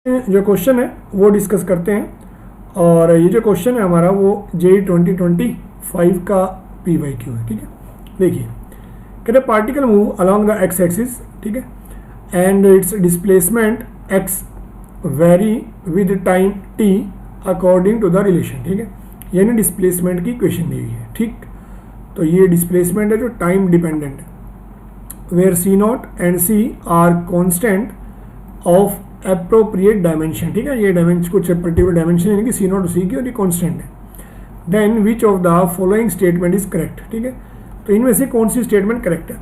जो क्वेश्चन है वो डिस्कस करते हैं। और ये जो क्वेश्चन है हमारा वो JEE 2025 का PYQ है। ठीक है, देखिए कहते particle move along the x axis, ठीक है, and its displacement x vary with time t according to the relation. ठीक है, यानी डिस्प्लेसमेंट की इक्वेशन दी हुई है। ठीक, तो ये डिस्प्लेसमेंट है जो टाइम डिपेंडेंट है, where C0 and C are constant of appropriate dimension. ठीक है, ये डायमेंशन कुछ पर्टिकुलर डायमेंशन यानी कि C0 और C की, और ये कॉन्स्टेंट है। Then which of the following statement is correct. ठीक है, तो इनमें से कौन सी स्टेटमेंट करेक्ट है।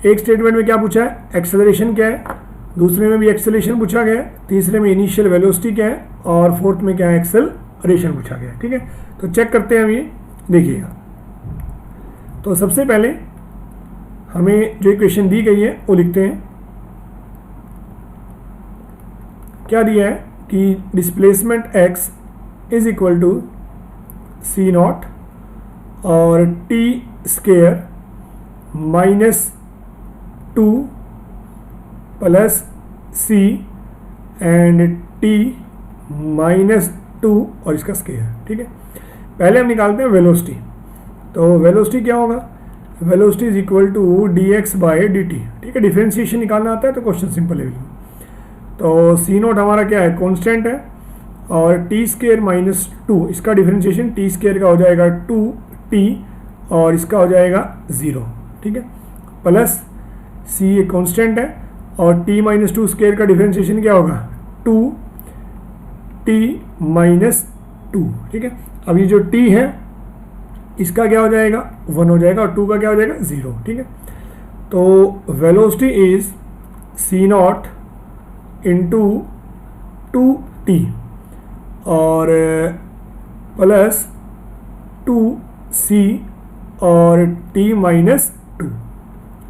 एक स्टेटमेंट में क्या पूछा है, एक्सेलरेशन क्या है, दूसरे में भी एक्सेलरेशन पूछा गया है, तीसरे में इनिशियल वेलोसिटी क्या है, और फोर्थ में क्या है, एक्सेलरेशन पूछा गया है। ठीक है, तो चेक करते हैं हम ये, देखिएगा। तो सबसे पहले हमें जो इक्वेशन दी गई है वो लिखते हैं। क्या दिया है कि displacement x is equal to C0 और t square minus 2 plus C and t minus 2 और इसका स्क्वायर। ठीक है, पहले हम निकालते हैं वेलोसिटी। तो वेलोसिटी क्या होगा, velocity is equal to dx by dt। ठीक है, डिफरेंशिएशन निकालना आता है तो क्वेश्चन सिंपल है। तो C0 हमारा क्या है, कांस्टेंट है, और t स्क्वायर माइनस 2 इसका डिफरेंशिएशन t स्क्वायर का हो जाएगा 2t और इसका हो जाएगा 0। ठीक है, प्लस C एक कांस्टेंट है और t माइनस 2 स्क्वायर का डिफरेंशिएशन क्या होगा 2t माइनस 2। ठीक है, अब ये जो t है इसका क्या हो जाएगा 1 हो जाएगा और 2 का क्या हो जाएगा 0। ठीक है, तो velocity is C0 into 2t और प्लस 2c और t माइनस 2।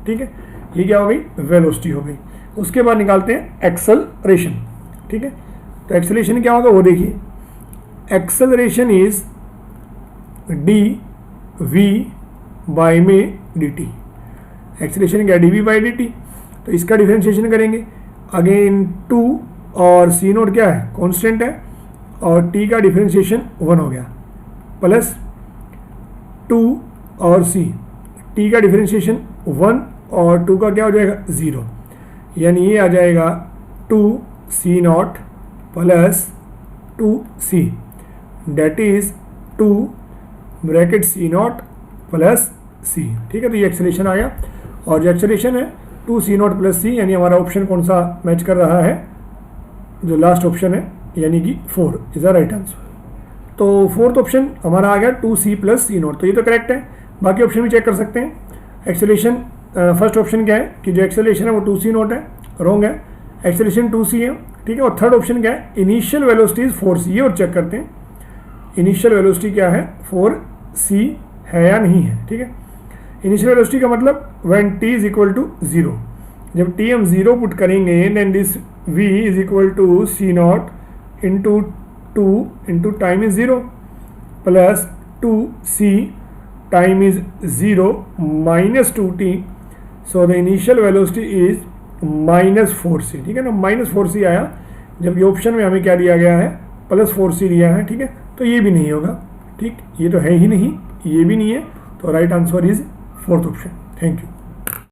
ठीक है, ये क्या हो गई, वेलोसिटी हो गई। उसके बाद निकालते हैं एक्सेलरेशन। ठीक है, तो एक्सेलरेशन क्या होगा वो देखिए, एक्सेलरेशन इज dv बाय में dt। एक्सेलरेशन क्या, dv बाई dt, तो इसका डिफरेंशिएशन करेंगे। अगेन 2 और C0 क्या है, कांस्टेंट है, और t का डिफरेंशिएशन 1 हो गया, प्लस 2 और c, t का डिफरेंशिएशन 1 और 2 का क्या हो जाएगा 0, यानी ये आ जाएगा 2C0 plus 2c, that is 2 bracket C0 plus c। ठीक है, तो ये एक्सेलरेशन आया, और जो एक्सेलरेशन है 2C0 प्लस c, यानी हमारा ऑप्शन कौन सा मैच कर रहा है, जो लास्ट ऑप्शन है, यानी कि 4 इज द राइट आंसर। तो फोर्थ ऑप्शन हमारा आ गया 2c प्लस C0, तो ये तो करेक्ट है। बाकी ऑप्शन भी चेक कर सकते हैं। एक्सेलरेशन फर्स्ट ऑप्शन क्या है कि जो एक्सेलरेशन है वो 2C0 है, रॉन्ग है, एक्सेलरेशन 2c है। ठीक है, और थर्ड ऑप्शन क्या है, इनिशियल वेलोसिटी इज 4c, ये और चेक करते हैं इनिशियल वेलोसिटी क्या है 4c है या नहीं है। ठीक है, इनिशियल वेलोसिटी का मतलब when t is equal to 0, जब t हम 0 पुट करेंगे then this v is equal to C0 into 2 into time is 0 plus 2c time is 0 minus 2t, so the initial velocity is minus 4c। ठीक है ना, minus 4c आया, जबकि option में हमें क्या दिया गया है, प्लस 4c दिया है। ठीक है, तो ये भी नहीं होगा। ठीक, ये तो है ही नहीं, ये भी नहीं है, तो right answer is fourth option. Thank you.